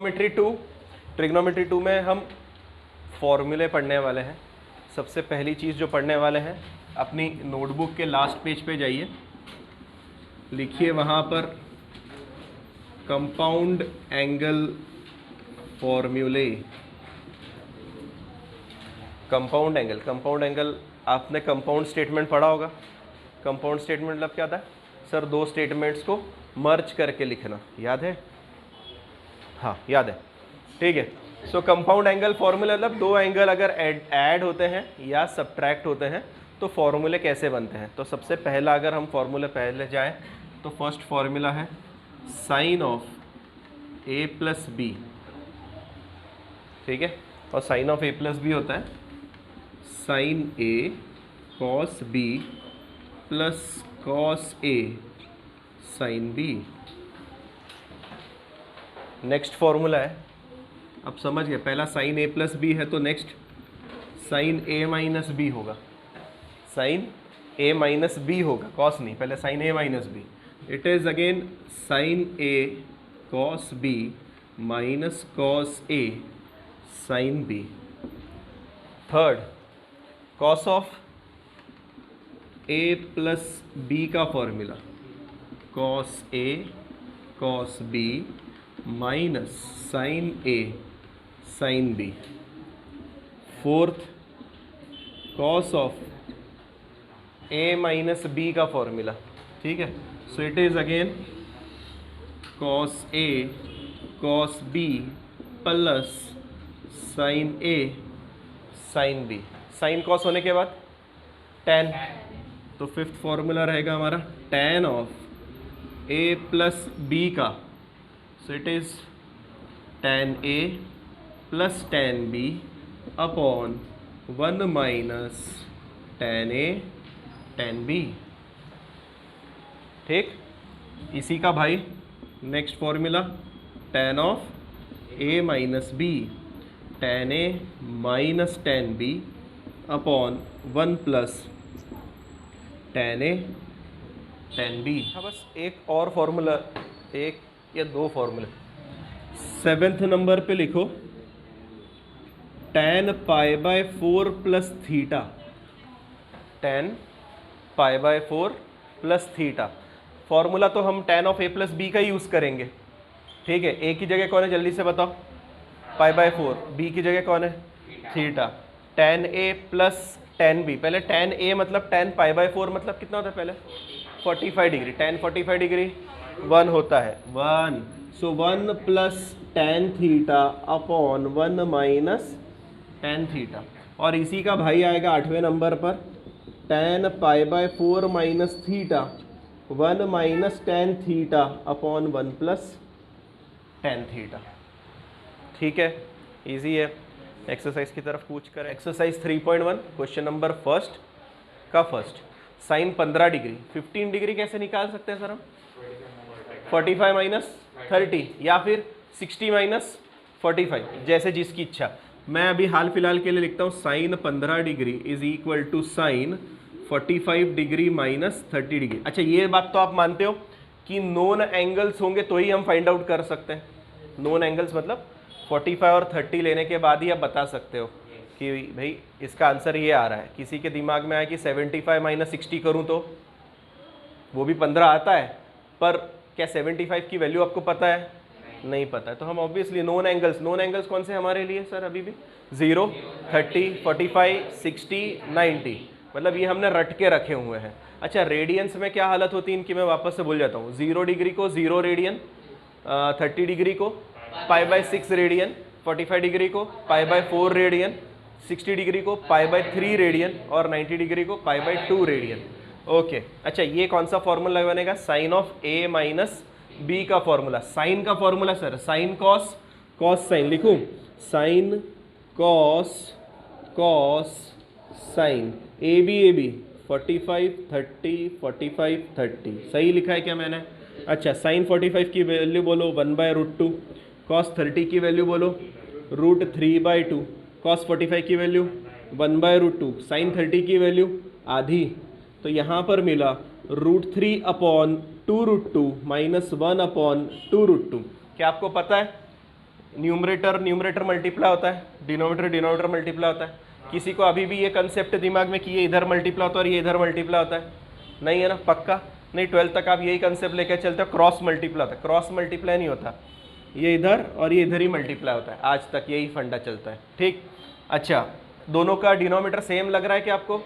Trigonometry 2 में हम फॉर्मूले पढ़ने वाले हैं। सबसे पहली चीज़ जो पढ़ने वाले हैं, अपनी नोटबुक के लास्ट पेज पे जाइए, लिखिए वहाँ पर कंपाउंड एंगल फॉर्मूले। कंपाउंड एंगल आपने कंपाउंड स्टेटमेंट पढ़ा होगा। कंपाउंड स्टेटमेंट मतलब क्या था सर? दो स्टेटमेंट्स को मर्ज करके लिखना, याद है? हाँ याद है, ठीक है। सो कंपाउंड एंगल फॉर्मूला मतलब दो एंगल अगर ऐड होते हैं या सब्ट्रैक्ट होते हैं तो फॉर्मूले कैसे बनते हैं। तो सबसे पहला अगर हम फॉर्मूले पहले जाएं तो फर्स्ट फॉर्मूला है sine of A plus B, ठीक है। और sine of A plus B होता है sine A cos B plus cos A sine B. Next formula है, अब समझ गए, पहला साइन ए प्लस बी है तो next sine A minus B होगा। साइन ए माइनस बी होगा, कॉस नहीं, पहले sine A minus B. It is again sine A cos B minus cos A sine B. Third, cos of A plus B का formula cos A cos B minus sine A sine B. Fourth, cos of A minus B का formula, ठीक है। So it is again cos A cos B plus sine A sine B. Sine cos होने के बाद tan, तो fifth formula रहेगा हमारा tan of A plus B का। So it is tan A plus tan B upon 1 minus tan A tan B, ठीक। इसी का भाई next formula tan of A minus B tan A minus tan B upon 1 plus tan A tan B। हाँ बस एक और formula, एक या दो फॉर्मूले। सेवेंथ नंबर पे लिखो tan pi by 4 plus theta. tan pi by 4 plus theta formula तो हम tan of A plus B का यूज़ करेंगे, ठीक है। ए की जगह कौन है जल्दी से बताओ? पाई बाय 4। बी की जगह कौन है? थीटा। tan ए प्लस tan बी, पहले tan ए मतलब tan पाई बाय 4 मतलब कितना होता है पहले? 45 डिग्री। tan 45 डिग्री 1 होता है, 1। सो 1 plus tan theta upon 1 minus tan theta. और इसी का भाई आएगा 8वें नंबर पर tan pi by 4 minus theta 1 minus tan theta upon 1 plus tan theta, ठीक है। इजी है। एक्सरसाइज की तरफ पूछ कर एक्सरसाइज 3.1 क्वेश्चन नंबर फर्स्ट का फर्स्ट, साइन 15 डिग्री 15 डिग्री कैसे निकाल सकते हैं सर हम? 45 माइनस 30 या फिर 60 माइनस 45, जैसे जिसकी इच्छा। मैं अभी हाल फिलहाल के लिए लिखता हूँ sine 15 degree is equal to sine 45 degree minus 30 degree. अच्छा ये बात तो आप मानते हो कि नोन एंगल्स होंगे तो ही हम फाइंड आउट कर सकते हैं। नोन एंगल्स मतलब 45 और 30 लेने के बाद ही आप बता सकते हो कि भाई इसका आंसर ये आ रहा है। किसी के दिमाग में आया कि 75 माइनस 60 करूँ तो वो भी 15 आता है, पर क्या 75 की वैल्यू आपको पता है? नहीं पता है। तो हम ऑब्वियसली नोन एंगल्स कौन से हमारे लिए सर? अभी भी 0, 30, 45, 60, 90, मतलब ये हमने रट के रखे हुए हैं। अच्छा रेडियंस में क्या हालत होती है इनकी, मैं वापस से भूल जाता हूँ। 0 डिग्री को 0 रेडियन, 30 डिग्री को पाई बाय 6 रेडियन, 45 डिग्री को पाई बाय 4 रेडियन, 60 डिग्री को पाई बाय 3 रेडियन और 90 डिग्री को पाई बाय 2 रेडियन। ओके अच्छा ये कौन सा फॉर्मूला बनेगा? Sine of A minus B का फॉर्मूला। साइन का formula sir sine cos, cos sine लिखूं, sine cos cos sine A B 45 30 45 30, सही लिखा है क्या मैंने? अच्छा साइन 45 की वैल्यू बोलो 1/√2, कॉस 30 की वैल्यू बोलो √3/2, कॉस 45 की वैल्यू 1/√2, साइन 30 की वैल्यू आधी। तो यहाँ पर मिला √3/2√2 -1/2√2। क्या आपको पता है न्यूमरेटर न्यूमरेटर मल्टीप्लाई होता है, डिनोमिनेटर डिनोमिनेटर मल्टीप्लाई होता है। किसी को अभी भी ये कंसेप्ट दिमाग में कि ये इधर मल्टीप्लाई होता है और ये इधर मल्टीप्लाई होता है? नहीं है ना, पक्का नहीं। 12th तक आप यही कंसेप्ट लेकर चलते हो, क्रॉस मल्टीप्लाई होता है। क्रॉस मल्टीप्लाई नहीं होता, ये इधर और ये इधर ही मल्टीप्लाई होता है। आज तक यही फंडा चलता है, ठीक। अच्छा, दोनों का डिनोमिनेटर सेम लग रहा है क्या आपको?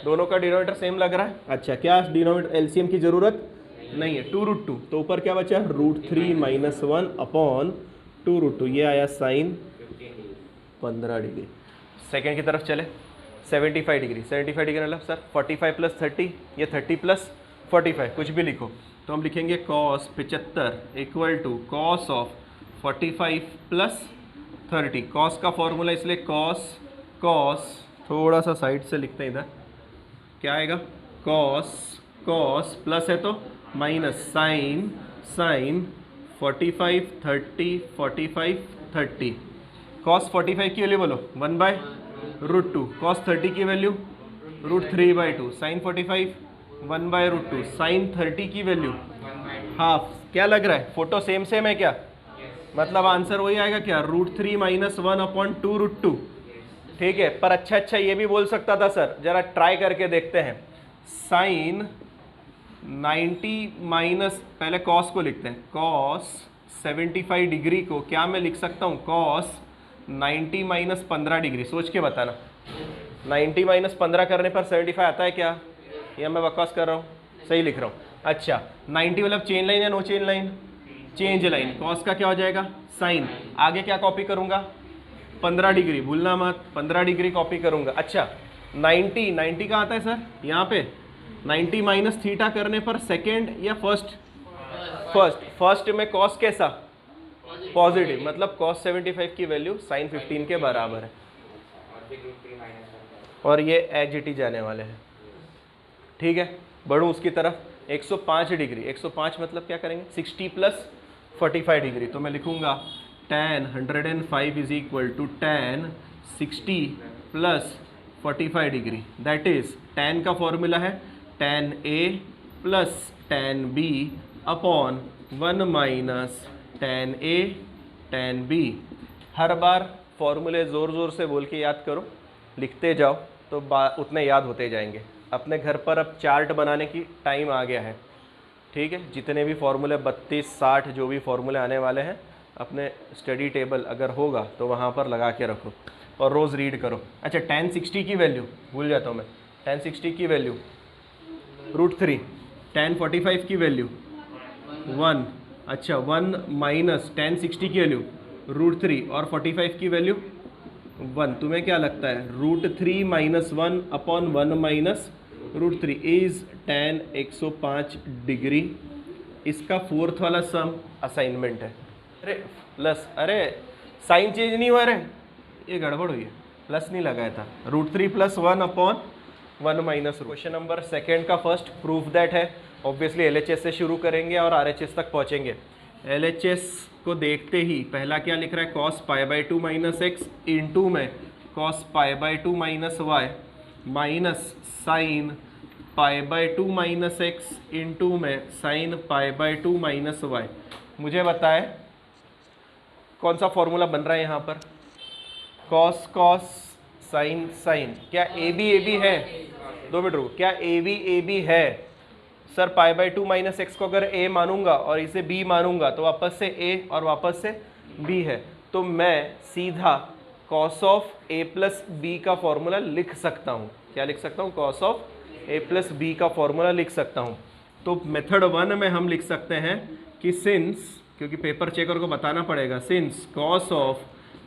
दोनों का डिनोमिनेटर सेम लग रहा है। अच्छा, क्या डिनोमिनेटर एलसीएम की जरूरत नहीं है। 2√2, तो ऊपर क्या बचा? √3 - 1 अपॉन 2√2, ये आया साइन 15 डिग्री। सेकेंड की तरफ चले, 75 डिग्री। 75 डिग्री मतलब सर 45 + 30, ये 30 + 45, कुछ भी लिखो। तो हम लिखेंगे cos 75 = cos ऑफ 45 + 30। cos का फॉर्मूला इसलिए cos थोड़ा सा साइड से लिखते हैं इधर, क्या आएगा? cos प्लस है तो माइनस साइन 45 30 45 30। cos 45 की वैल्यू बोलो 1/√2, cos 30 की वैल्यू √3/2, साइन 45 1/√2, साइन 30 की वैल्यू हाफ। क्या लग रहा है? फोटो सेम है क्या? मतलब आंसर वही आएगा क्या? √3 - 1 अपॉन 2√2, ठीक है। पर अच्छा ये भी बोल सकता था सर, जरा ट्राई करके देखते हैं। साइन 90 पहले cos को लिखते हैं, cos 75 डिग्री को क्या मैं लिख सकता हूँ? cos 90 - 15 degree. सोच के बताना, 90 - 15 करने पर 75 आता है क्या? या मैं बकवास कर रहा हूँ? सही लिख रहा हूँ। अच्छा, 90 मतलब चेंज लाइन या no change line? Change line. cos का क्या हो जाएगा? साइन। आगे क्या कॉपी करूँगा? 15 डिग्री, भूलना मत, 15 डिग्री कॉपी करूँगा। अच्छा, 90 कहाँ आता है सर? यहाँ पे 90 - थीटा करने पर सेकेंड या फर्स्ट में cos कैसा? पॉजिटिव, मतलब cos 75 की वैल्यू sin 15 के बराबर है। और ये एज इट इज जाने वाले हैं, ठीक है। बढ़ूँ उसकी तरफ, 105 डिग्री। 105 मतलब क्या करेंगे? 60 + 45 डिग्री। तो मैं लिखूँगा tan 105 = tan 60 + 45 degree. That is tan का फॉर्मूला है tan A + tan B upon 1 - tan A tan B। हर बार फॉर्मूले ज़ोर से बोल के याद करो, लिखते जाओ तो उतने याद होते जाएंगे। अपने घर पर अब चार्ट बनाने की टाइम आ गया है, ठीक है। जितने भी फॉर्मूले 32 60 जो भी फॉर्मूले आने वाले हैं, अपने स्टडी टेबल अगर होगा तो वहाँ पर लगा के रखो और रोज़ रीड करो। अच्छा, tan 60 की वैल्यू भूल जाता हूँ मैं, tan 60 की वैल्यू √3, tan 45 की वैल्यू 1। अच्छा, 1 - tan 60 की वैल्यू √3 और 45 की वैल्यू 1। तुम्हें क्या लगता है? √3 - 1 अपॉन 1 - √3 इज tan 105 डिग्री। इसका फोर्थ वाला सम असाइनमेंट है। अरे प्लस, अरे साइन चेंज नहीं हुआ, अरे ये गड़बड़ हुई है, प्लस नहीं लगाया था। √3 + 1 अपॉन 1 - क्वेश्चन नंबर सेकेंड का फर्स्ट प्रूफ दैट है। ऑब्वियसली LHS से शुरू करेंगे और RHS तक पहुँचेंगे। LHS को देखते ही पहला क्या लिख रहा है? cos π/2 - x इंटू में cos π/2 - y minus sine π/2 - x into में साइन π/2 - y। मुझे बताए कौन सा फॉर्मूला बन रहा है यहाँ पर? cos sign. क्या AB है? 2 मिनट रुको, क्या AB है? सर π/2 - x को अगर a मानूंगा और इसे b मानूंगा तो वापस से a और वापस से b है। तो मैं सीधा cos ऑफ a + b का फॉर्मूला लिख सकता हूँ। क्या लिख सकता हूँ? cos ऑफ a + b का फॉर्मूला लिख सकता हूँ। तो मेथड 1 में हम लिख सकते हैं कि सिंस, क्योंकि पेपर चेकर को बताना पड़ेगा, since cos of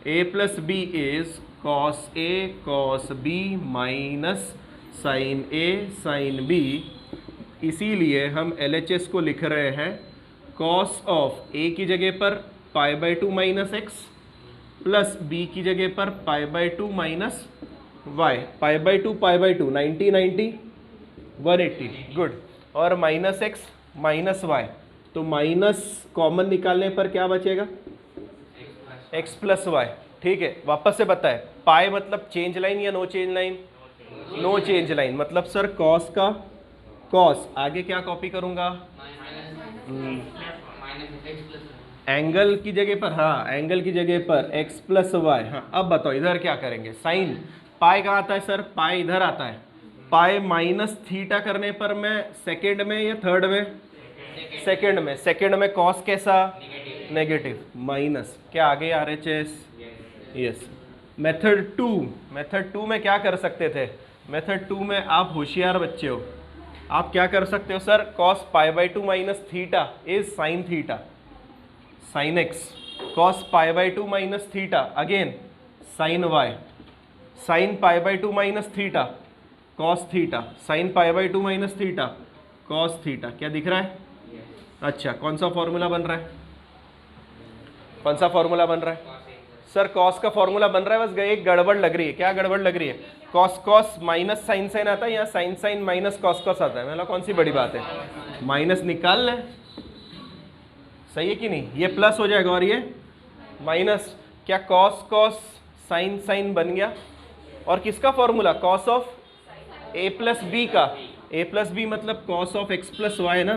a + b is cos a cos b minus sine a sine b, इसीलिए हम LHS को लिख रहे हैं cos ऑफ a की जगह पर π/2 - x प्लस b की जगह पर π/2 - y। π/2 90 90 180, गुड। और -x -y, तो माइनस कॉमन निकालने पर क्या बचेगा? x + y, ठीक है। वापस से बताए, पाई मतलब चेंज लाइन या no change line? No change line. मतलब सर cos का cos, आगे क्या कॉपी करूंगा? एंगल की जगह पर, हाँ एंगल की जगह पर x प्लस वाई। हाँ अब बताओ इधर क्या करेंगे, साइन पाई कहाँ आता है सर, पाई इधर आता है। पाई माइनस थीटा करने पर मैं सेकेंड में या थर्ड में, सेकेंड में, सेकेंड में कॉस कैसा, नेगेटिव, माइनस क्या आगे R H S, yes. Method two में क्या कर सकते थे, मेथड टू में आप होशियार बच्चे हो, आप क्या कर सकते हो sir, cos pi by two minus theta is sine theta, sine X, cos pi by two minus theta again sine Y, sine pi by two minus theta cos theta, sine pi by two minus theta cos theta. क्या दिख रहा है? अच्छा कौन सा formula बन रहा है, कौन सा फॉर्मूला बन रहा है सर, कॉस का फॉर्मूला बन रहा है, बस एक गड़बड़ लग रही है। क्या गड़बड़ लग रही है, cos cos minus sine sine आता है या sine sine minus cos cos आता है, मतलब कौन सी बड़ी बात है, माइनस निकाल लें, सही है कि नहीं, ये प्लस हो जाएगा और ये माइनस, क्या कॉस कॉस साइन साइन बन गया, और किसका formula, cos of A plus B का, ए प्लस बी मतलब cos of X plus Y ना,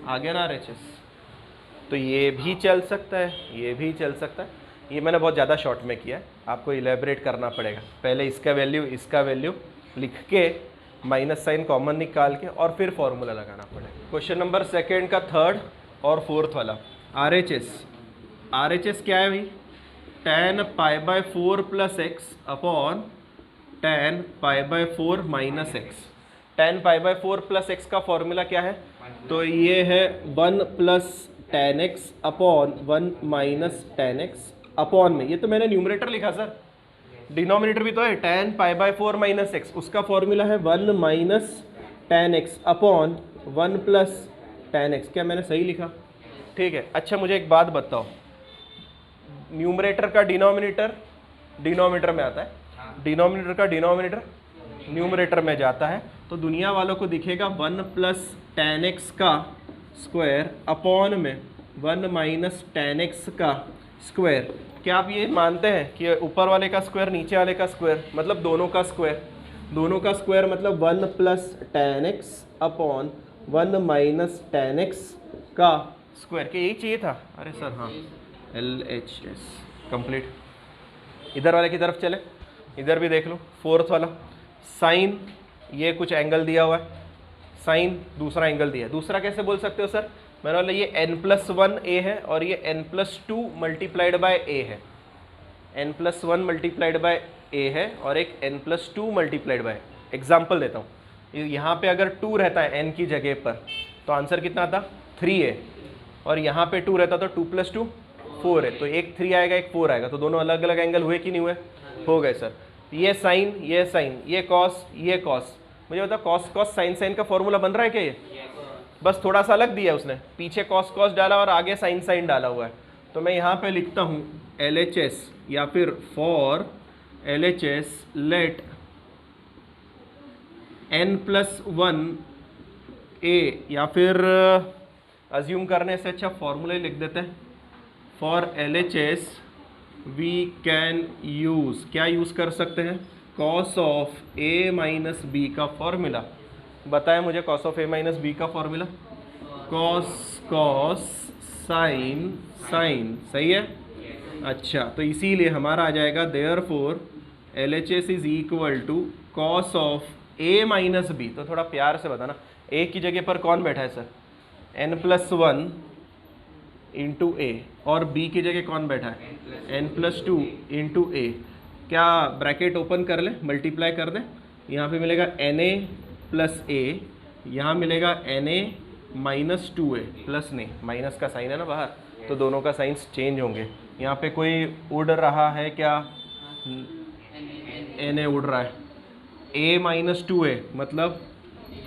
आ गया ना RHS। तो ये भी चल सकता है, ये भी चल सकता है, ये मैंने बहुत ज़्यादा शॉर्ट में किया है, आपको इलेबरेट करना पड़ेगा, पहले इसका वैल्यू लिख के माइनस साइन कॉमन निकाल के और फिर फॉर्मूला लगाना पड़ेगा। क्वेश्चन नंबर सेकेंड का थर्ड और फोर्थ वाला, RHS क्या है भाई, tan pi by 4 plus x upon tan pi by 4 minus x. tan pi by 4 plus x का फॉर्मूला क्या है, तो ये है 1 plus tan x upon 1 minus tan x upon में, ये तो मैंने न्यूमरेटर लिखा सर, डिनोमिनेटर भी तो है, tan pi by 4 minus x, उसका फॉर्मूला है 1 minus tan x upon 1 plus tan x। क्या मैंने सही लिखा? ठीक है। अच्छा मुझे एक बात बताओ, न्यूमरेटर का डिनोमिनेटर में आता है, डिनोमिनेटर का डिनोमिनेटर न्यूमरेटर में जाता है, तो दुनिया वालों को दिखेगा 1 प्लस tan x का स्क्वायर अपॉन में 1 माइनस tan x का स्क्वायर। क्या आप ये मानते हैं कि ऊपर वाले का स्क्वायर नीचे वाले का स्क्वायर मतलब दोनों का स्क्वायर, दोनों का स्क्वायर मतलब 1 plus tan x upon 1 minus tan x का स्क्वायर, क्या यही चाहिए था? अरे सर हाँ, LHS कंप्लीट। इधर वाले की तरफ चले, इधर भी देख लो, फोर्थ वाला, साइन ये कुछ एंगल दिया हुआ है, साइन दूसरा एंगल दिया है, दूसरा कैसे बोल सकते हो सर, मैंने बोला ये n+1 a है और ये n+2 मल्टीप्लाइड बाय a है, n+1 मल्टीप्लाइड बाय a है और एक n+2 मल्टीप्लाइड बाय। एग्जाम्पल देता हूँ, यहाँ पे अगर 2 रहता है n की जगह पर तो आंसर कितना आता, 3a, और यहाँ पे 2 रहता तो 2 + 2 4 है, तो एक 3 आएगा एक 4 आएगा, तो दोनों अलग अलग एंगल हुए कि नहीं हुए, हो गए सर। ये साइन ये कॉस, मुझे बता कॉस कॉस साइन साइन का फॉर्मूला बन रहा है क्या, ये बस थोड़ा सा अलग दिया है उसने, पीछे कॉस कॉस डाला और आगे साइन साइन डाला हुआ है। तो मैं यहाँ पे लिखता हूँ LHS या फिर for LHS late n+1 a, या फिर अज्यूम करने से अच्छा फॉर्मूला ही लिख देते हैं, for LHS we can use, क्या यूज़ कर सकते हैं, cos of a minus B का फॉर्मूला। बताएं मुझे cos of a minus B का formula, cos cos sine sine, सही है। अच्छा तो इसीलिए हमारा आ जाएगा therefore LHS is equal to cos of a minus B. तो थोड़ा प्यार से बताना, a की जगह पर कौन बैठा है सर, n+1 इंटू a, और b की जगह कौन बैठा है, n+2 इंटू a। क्या ब्रैकेट ओपन कर ले, मल्टीप्लाई कर दें, यहाँ पे मिलेगा na प्लस a, यहाँ मिलेगा na माइनस 2a प्लस नहीं, माइनस का साइन है ना बाहर, तो दोनों का साइंस चेंज होंगे। यहाँ पे कोई उड़ रहा है क्या, na उड़ रहा है, a माइनस 2a मतलब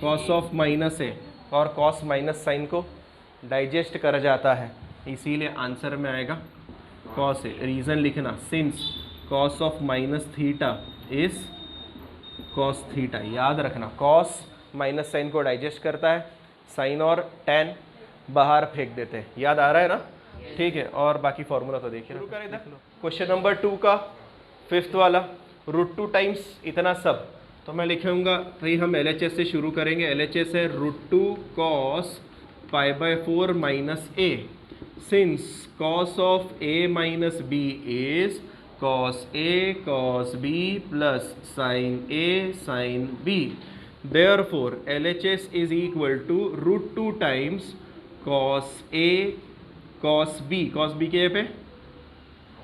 कॉस ऑफ माइनस a, और कॉस माइनस साइन को डाइजेस्ट कर जाता है, इसीलिए आंसर में आएगा कॉस a। रीज़न लिखना, since cos of minus theta is cos theta, याद रखना, कॉस माइनस साइन को डाइजेस्ट करता है, साइन और टैन बाहर फेंक देते हैं, याद आ रहा है ना, ठीक है। और बाकी फॉर्मूला तो देखिए, शुरू करें क्वेश्चन नंबर 2 का फिफ्थ वाला, √2 टाइम्स इतना सब, तो मैं लिखूंगा भाई, हम LHS से शुरू करेंगे, LHS है √2 cos pi by 4 minus a, since cos of A minus B is cos A cos B plus sine A sine B, therefore LHS is equal to √2 times cos A cos B के पे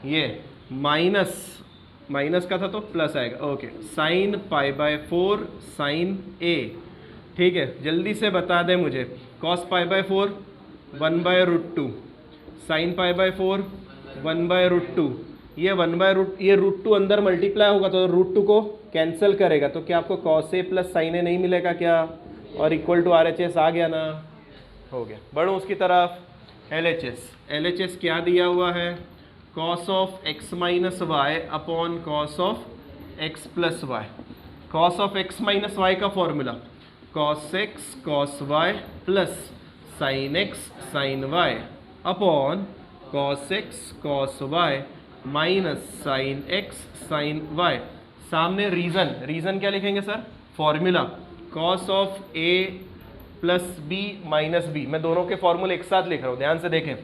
ये minus का था तो plus आएगा, okay, sign π/4 sign ए। ठीक है, जल्दी से बता दें मुझे, कॉस π/4 1/√2, साइन π/4 1/√2, ये ये √2 अंदर मल्टीप्लाई होगा तो √2 को कैंसिल करेगा, तो क्या आपको कॉस ए प्लस साइन ए नहीं मिलेगा क्या? और इक्वल टू RHS आ गया ना, हो गया। बढ़ूँ उसकी तरफ, LHS क्या दिया हुआ है? Cos of x minus y upon cos of x plus Y. Cos of x minus y का formula cos x cos y plus sine x sine y upon cos x cos y minus sine x sine y। सामने reason क्या लिखेंगे sir? Formula cos of a plus b minus b. मैं दोनों के फॉर्मूले एक साथ लिख रहा हूँ, ध्यान से देखें।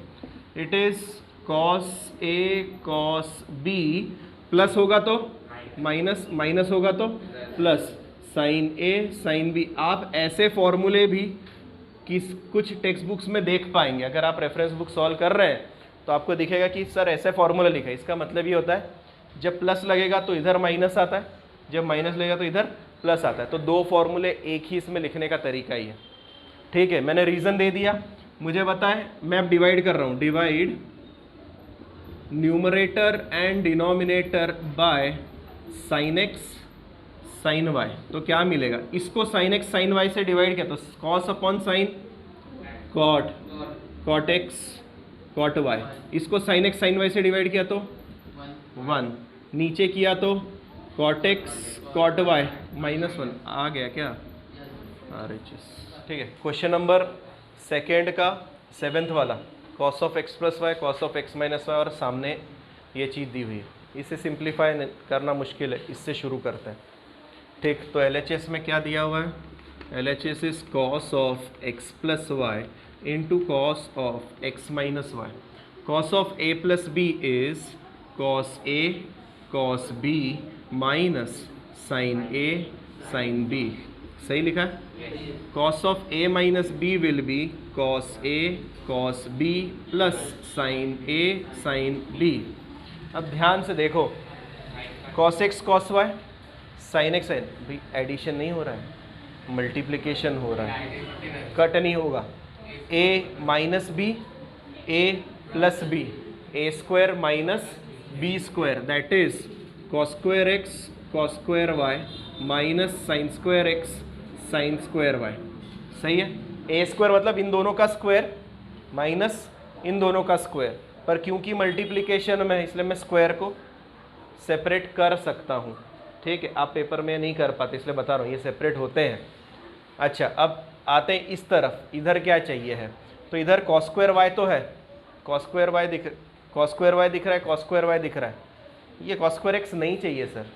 It is cos A cos B plus होगा तो माइनस होगा तो plus sine A sine B. आप ऐसे फॉर्मूले भी कुछ टेक्स्ट बुक्स में देख पाएंगे। अगर आप रेफरेंस बुक सॉल्व कर रहे हैं तो आपको दिखेगा कि सर ऐसे फॉर्मूला लिखा है। इसका मतलब ये होता है जब प्लस लगेगा तो इधर माइनस आता है, जब माइनस लगेगा तो इधर प्लस आता है। तो दो फॉर्मूले एक ही इसमें लिखने का तरीका ही है। ठीक है, मैंने रीज़न दे दिया। मुझे बताएं, मैं अब डिवाइड कर रहा हूँ, divide numerator and denominator by sine X sine Y, तो क्या मिलेगा? इसको साइन एक्स साइन वाई से डिवाइड किया तो cos upon sine cot X cot Y. इसको साइन एक्स साइन वाई से डिवाइड किया तो 1, नीचे किया तो कॉट एक्स कॉट वाई -1 आ गया क्या? ठीक है, क्वेश्चन नंबर सेकेंड का 7th वाला, cos of X plus Y cos of X minus Y, और सामने ये चीज़ दी हुई है। इसे सिंप्लीफाई करना मुश्किल है, इससे शुरू करते हैं। ठीक, तो LHS में क्या दिया हुआ है? LHS is cos of X plus Y into cos of X minus Y. Cos of A plus B is cos A cos B minus sine A sine B. सही लिखा है? Cos of A minus B will be cos A cos B plus sine A sine B. अब ध्यान से देखो, cos X cos Y sine X sine भी, addition नहीं हो रहा है, मल्टीप्लिकेशन हो रहा है, कट नहीं होगा। A minus b a plus b, a square minus b square, that is cos square x cos square Y minus sine square x sine square y. सही है? ए स्क्वायर मतलब इन दोनों का स्क्वायर माइनस इन दोनों का स्क्वायर, पर क्योंकि मल्टीप्लिकेशन में इसलिए मैं स्क्वायर को सेपरेट कर सकता हूँ। ठीक है, आप पेपर में नहीं कर पाते इसलिए बता रहा हूँ, ये सेपरेट होते हैं। अच्छा, अब आते हैं इस तरफ, इधर क्या चाहिए है? तो इधर कॉस स्क्वायर वाई तो है, कॉस स्क्वायर वाई दिख रहा है, कॉस स्क्वायर वाई दिख रहा है। ये कॉस स्क्वायर एक्स नहीं चाहिए सर,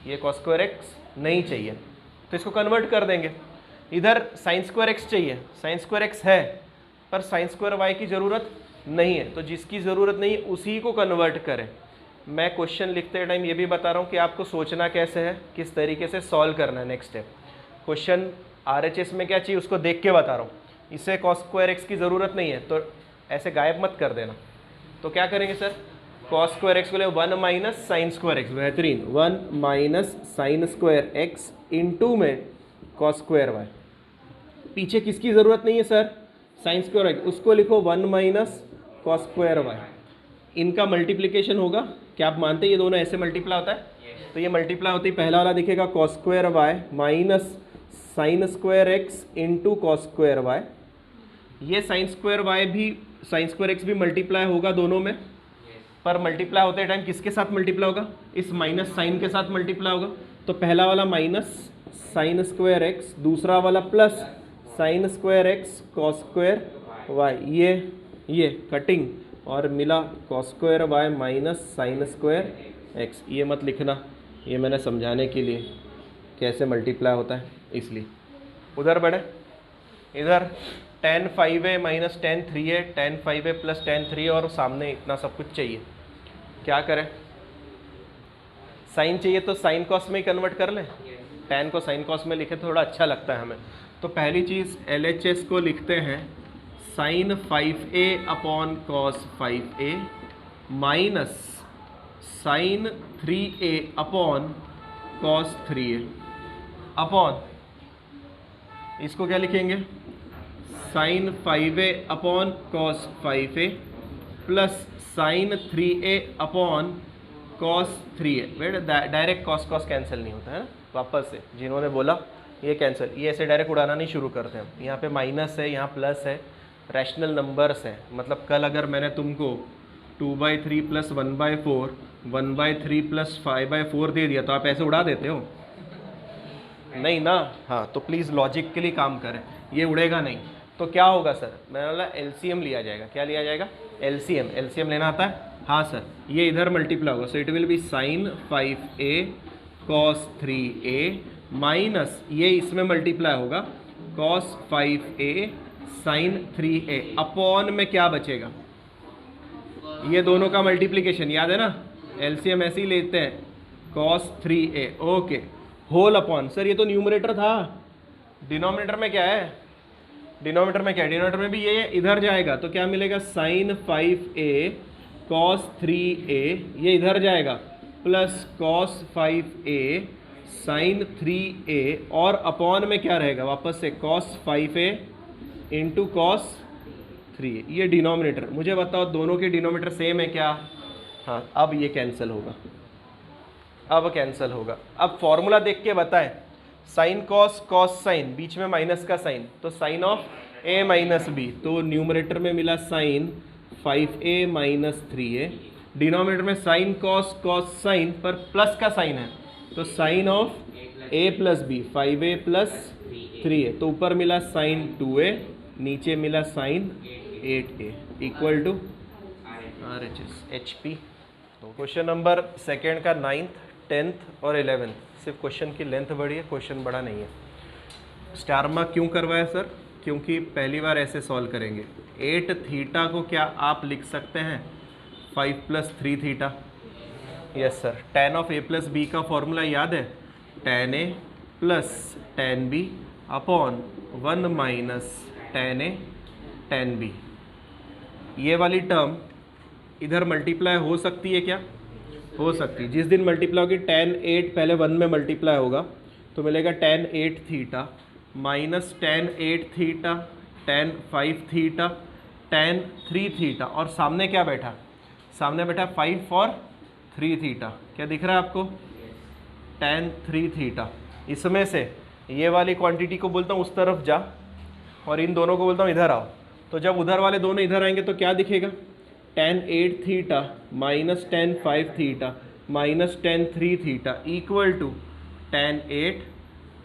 ये कॉस स्क्वायर एक्स नहीं चाहिए, तो इसको कन्वर्ट कर देंगे। इधर साइन स्क्वायर एक्स चाहिए, साइन स्क्वायर एक्स है पर साइन स्क्वायर वाई की ज़रूरत नहीं है, तो जिसकी ज़रूरत नहीं है उसी को कन्वर्ट करें। मैं क्वेश्चन लिखते टाइम ये भी बता रहा हूँ कि आपको सोचना कैसे है, किस तरीके से सॉल्व करना है। नेक्स्ट स्टेप, क्वेश्चन RHS में क्या चाहिए उसको देख के बता रहा हूँ। इसे कॉस स्क्वायर एक्स की ज़रूरत नहीं है तो ऐसे गायब मत कर देना। तो क्या करेंगे सर? कॉस स्क्वायर एक्स को ले 1 माइनस साइन स्क्वायर एक्स, बेहतरीन, 1 minus sine square X into में कॉस स्क्वायर वाई। पीछे किसकी ज़रूरत नहीं है सर? साइन स्क्वायर एक्स, उसको लिखो 1 माइनस कॉस स्क्वायर वाई। इनका मल्टीप्लिकेशन होगा, क्या आप मानते हैं ये दोनों ऐसे मल्टीप्लाई होता है? तो ये मल्टीप्लाई होती है, पहला वाला दिखेगा cos square Y minus sine square X into cos square Y. ये साइन स्क्वायर वाई भी साइन स्क्वायर एक्स भी मल्टीप्लाई होगा दोनों में, पर मल्टीप्लाई होते टाइम किसके साथ मल्टीप्लाई होगा? इस माइनस साइन के साथ मल्टीप्लाई होगा। तो पहला वाला माइनस साइन स्क्वायर एक्स, दूसरा वाला plus sine square x cos square Y, ये कटिंग और मिला cos square Y minus sine square X. ये मत लिखना, ये मैंने समझाने के लिए कैसे मल्टीप्लाई होता है इसलिए। उधर बढ़े, इधर tan 5a minus tan 3a, tan 5a plus tan 3a और सामने इतना सब कुछ चाहिए। क्या करें? साइन चाहिए तो साइन कॉस में ही कन्वर्ट कर लें। tan को साइन कॉस में लिखे तो थोड़ा अच्छा लगता है हमें। तो पहली चीज़ LHS को लिखते हैं sine 5a upon cos 5a minus sine 3a upon cos 3a upon, इसको क्या लिखेंगे? Sine 5a upon cos 5a plus sine 3a upon cos 3a। बेटा डायरेक्ट कॉस कैंसिल नहीं होता है ना, वापस से जिन्होंने बोला ये कैंसिल, ये ऐसे डायरेक्ट उड़ाना नहीं शुरू करते हम। यहाँ पे माइनस है, यहाँ प्लस है, रैशनल नंबर्स हैं। मतलब कल अगर मैंने तुमको 2/3 प्लस 1/4 1/3 प्लस 5/4 दे दिया तो आप ऐसे उड़ा देते हो? नहीं ना। हाँ, तो प्लीज़ लॉजिकली काम करें, ये उड़ेगा नहीं। तो क्या होगा सर? मैंने बोला LCM लिया जाएगा। क्या लिया जाएगा? LCM लेना आता है? हाँ सर, ये इधर मल्टीप्लाई होगा, so it will be sine 5a cos 3a minus ये इसमें मल्टीप्लाई होगा cos 5a sign 3a upon में क्या बचेगा? ये दोनों का मल्टीप्लिकेशन याद है ना, LCM ऐसे ही लेते हैं, cos 3a। Okay, whole upon. Sir ये तो न्यूमरेटर था, डिनोमिनेटर में क्या है? डिनोमिनेटर में भी ये इधर जाएगा तो क्या मिलेगा? साइन 5a कॉस 3a, ये इधर जाएगा, plus cos 5a sign 3a और अपॉन में क्या रहेगा? वापस से cos 5a into cos 3a। ये डिनोमिनेटर। मुझे बताओ दोनों के डिनोमिनेटर सेम है क्या? हाँ, अब ये कैंसिल होगा, अब कैंसिल होगा। अब फॉर्मूला देख के बताएं, साइन कॉस कॉस साइन, बीच में माइनस का साइन, तो sine of a minus B, तो न्यूमरेटर में मिला sine 5a minus 3a, denominator में साइन कॉस कॉस साइन पर प्लस का साइन है तो sine of a plus B 5a plus 3a, तो ऊपर मिला साइन 2a, नीचे मिला sine 8a equal to RHS HP। तो क्वेश्चन नंबर सेकेंड का 9th 10th और 11th सिर्फ क्वेश्चन की लेंथ बढ़ी है, क्वेश्चन बड़ा नहीं है। स्टार मार्क क्यों करवाया सर? क्योंकि पहली बार ऐसे सॉल्व करेंगे। 8 थीटा को क्या आप लिख सकते हैं 5 plus 3 theta? Yes sir. tan of a plus B का फॉर्मूला याद है? tan a plus tan b upon 1 minus tan a tan b। ये वाली टर्म इधर मल्टीप्लाई हो सकती है क्या? हो सकती है। जिस दिन मल्टीप्लाई होगी tan 8 पहले 1 में मल्टीप्लाई होगा तो मिलेगा tan 8 theta minus tan 8 theta tan 5 theta tan 3 theta, और सामने क्या बैठा? सामने बैठा 5 और 3 थीटा। क्या दिख रहा है आपको? tan 3 theta. इसमें से ये वाली क्वांटिटी को बोलता हूँ उस तरफ जा और इन दोनों को बोलता हूँ इधर आओ। तो जब उधर वाले दोनों इधर आएंगे तो क्या दिखेगा? tan 8 theta minus tan 5 theta minus tan 3 theta equal to tan 8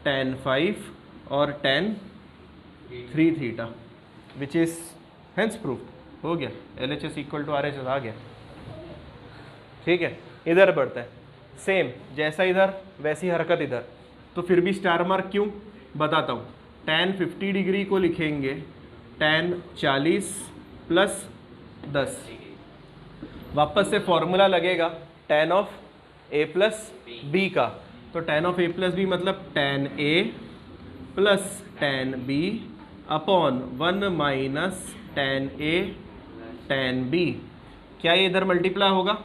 tan 5 और tan 3 theta, which is hence proof. हो गया, LHS इक्वल टू RHS आ गया। ठीक है, इधर बढ़ता है, सेम जैसा इधर वैसी हरकत इधर। तो फिर भी स्टार मार्क क्यों? बताता हूँ। tan 50 डिग्री को लिखेंगे tan 40 प्लस 10। वापस से फॉर्मूला लगेगा tan of a plus B का, तो tan of a plus B मतलब tan a plus tan b upon 1 minus tan a tan b। क्या ये इधर मल्टीप्लाई होगा?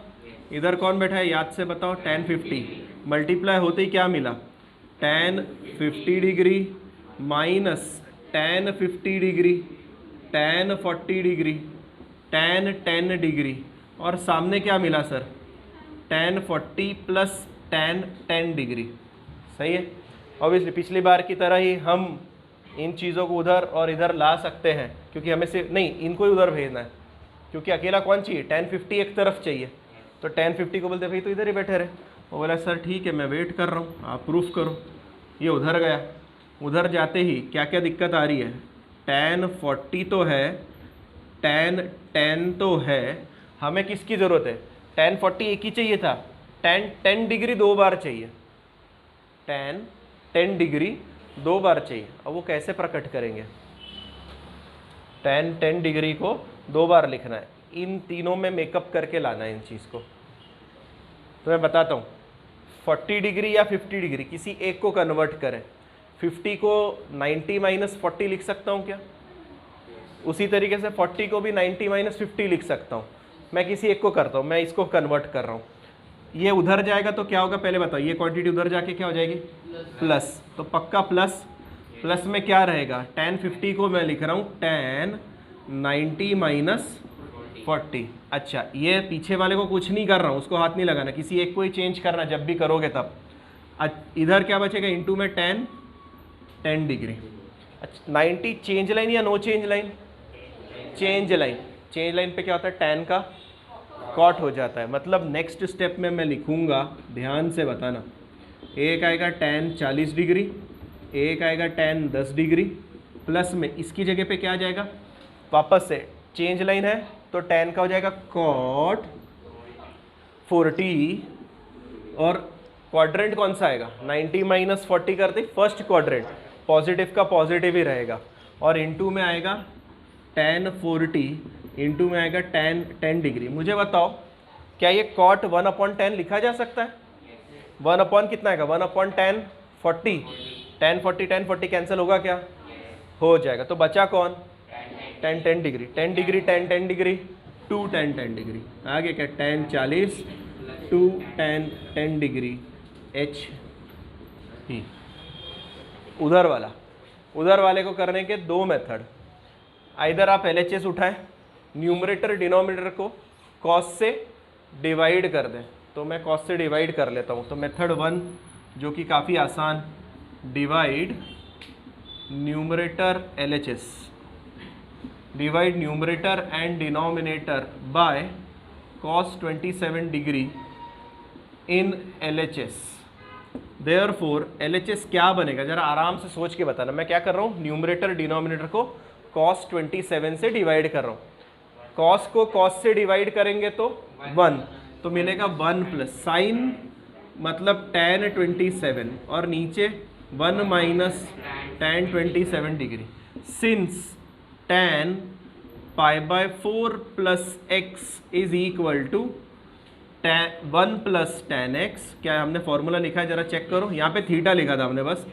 इधर कौन बैठा है याद से बताओ? tan 50 मल्टीप्लाई होते ही क्या मिला? tan 50 degree minus tan 50 degree tan 40 degree tan 10 degree, और सामने क्या मिला sir? tan 40 plus tan 10 degree. सही है। ऑब्वियसली पिछली बार की तरह ही हम इन चीज़ों को उधर और इधर ला सकते हैं, क्योंकि हमें सिर्फ नहीं, इनको ही उधर भेजना है, क्योंकि अकेला कौन चाहिए? tan 50 एक तरफ चाहिए। तो tan 50 को बोलते भाई तो इधर ही बैठे रहे। वो बोला सर ठीक है मैं वेट कर रहा हूँ, आप प्रूफ करो। ये उधर गया, उधर जाते ही क्या क्या दिक्कत आ रही है? tan 40 तो है, tan 10 तो है, हमें किसकी ज़रूरत है? tan 40 एक ही चाहिए था, tan 10 डिग्री 2 बार चाहिए, tan 10 डिग्री 2 बार चाहिए। अब वो कैसे प्रकट करेंगे? tan 10 डिग्री को 2 बार लिखना है, इन तीनों में मेकअप करके लाना है इन चीज़ को। तो मैं बताता हूँ, 40 डिग्री या 50 डिग्री किसी एक को कन्वर्ट करें, 50 को 90 माइनस 40 लिख सकता हूँ क्या? उसी तरीके से 40 को भी 90 माइनस 50 लिख सकता हूँ। मैं किसी एक को करता हूँ, मैं इसको कन्वर्ट कर रहा हूँ। ये उधर जाएगा तो क्या होगा पहले बताओ, ये क्वांटिटी उधर जाके क्या हो जाएगी? प्लस। तो पक्का प्लस। प्लस में क्या रहेगा? tan 50 को मैं लिख रहा हूँ tan 90 माइनस 40। अच्छा, ये पीछे वाले को कुछ नहीं कर रहा हूँ, उसको हाथ नहीं लगाना, किसी एक को ही चेंज करना जब भी करोगे तब। इधर क्या बचेगा? इंटू में tan 10 डिग्री। अच्छा, 90 चेंज लाइन या no change line? Change line. Change line पे क्या होता है? tan का कॉट हो जाता है। मतलब नेक्स्ट स्टेप में मैं लिखूंगा, ध्यान से बताना, एक आएगा tan 40 डिग्री, एक आएगा tan 10 डिग्री, प्लस में इसकी जगह पे क्या आ जाएगा? वापस से चेंज लाइन है तो tan का हो जाएगा cot 40, और क्वाड्रेंट कौन सा आएगा? 90 माइनस 40 करते फर्स्ट क्वाड्रेंट, पॉजिटिव का पॉजिटिव ही रहेगा, और इंटू में आएगा tan 40, इंटू में आएगा tan 10 डिग्री। मुझे बताओ क्या ये cot 1/10 लिखा जा सकता है? 1 कितना आएगा? 1/10 40, tan 40 कैंसिल होगा क्या? हो जाएगा। तो बचा कौन? tan 10 degree. 10 degree tan 10 degree 2 tan 10 degree, आगे क्या? tan 40 2 tan 10 degree h p। उधर वाले को करने के दो मेथड, आइधर आप LHS उठाएं, न्यूमरेटर डिनोमिनेटर को cos से डिवाइड कर दें, तो मैं cos से डिवाइड कर लेता हूँ। तो मेथड 1 जो कि काफ़ी आसान, divide numerator LHS, divide numerator and denominator bye cos 27 degree in LHS। Therefore LHS क्या बनेगा? जरा आराम से सोच के बताना। मैं क्या कर रहा हूँ? न्यूमरेटर डिनोमिनेटर को cos 27 से डिवाइड कर रहा हूँ। cos को cos से डिवाइड करेंगे तो 1, तो मिलेगा 1 प्लस साइन मतलब tan 27, और नीचे 1 minus tan 27 degree, since tan π/4 plus x is equal to 1 plus tan x। क्या हमने फॉर्मूला लिखा है? जरा चेक करो, यहाँ पे थीटा लिखा था हमने बस,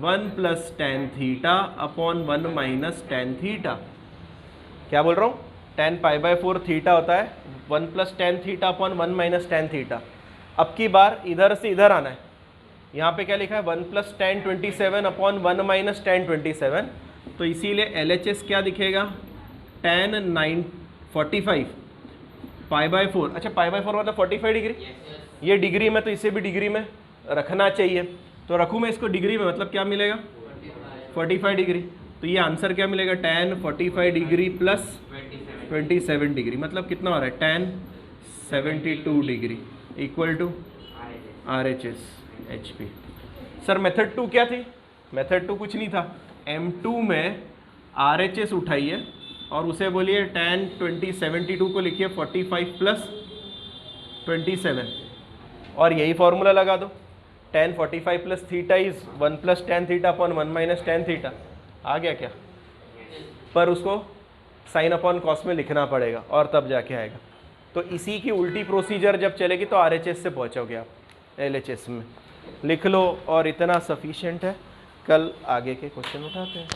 1 plus tan theta upon 1 minus tan theta. क्या बोल रहा हूँ? tan π/4 थीटा होता है 1 plus tan theta upon 1 minus tan theta. अब की बार इधर से इधर आना है, यहाँ पे क्या लिखा है? 1 plus tan 27 upon 1 minus tan 27, तो इसीलिए LHS क्या दिखेगा? tan 45 π/4। अच्छा, π/4 मतलब 45 डिग्री, ये डिग्री में, तो इसे भी डिग्री में रखना चाहिए, तो रखूँ मैं इसको डिग्री में, मतलब क्या मिलेगा? 45 डिग्री। तो ये आंसर क्या मिलेगा? tan 45 डिग्री प्लस 27 डिग्री, मतलब कितना हो रहा है? tan 72 degree equal to RHS HP। Sir method 2 क्या थी? मेथड 2 कुछ नहीं था, M2 में RHS उठाइए और उसे बोलिए tan 72 को लिखिए 45 प्लस 27, और यही फॉर्मूला लगा दो, tan 45 plus theta is 1 plus tan theta upon 1 minus tan theta. आ गया क्या? पर उसको साइन अपॉन कॉस में लिखना पड़ेगा और तब जाके आएगा। तो इसी की उल्टी प्रोसीजर जब चलेगी तो RHS से पहुँचोगे आप LHS में। लिख लो और इतना सफिशिएंट है, कल आगे के क्वेश्चन उठाते हैं।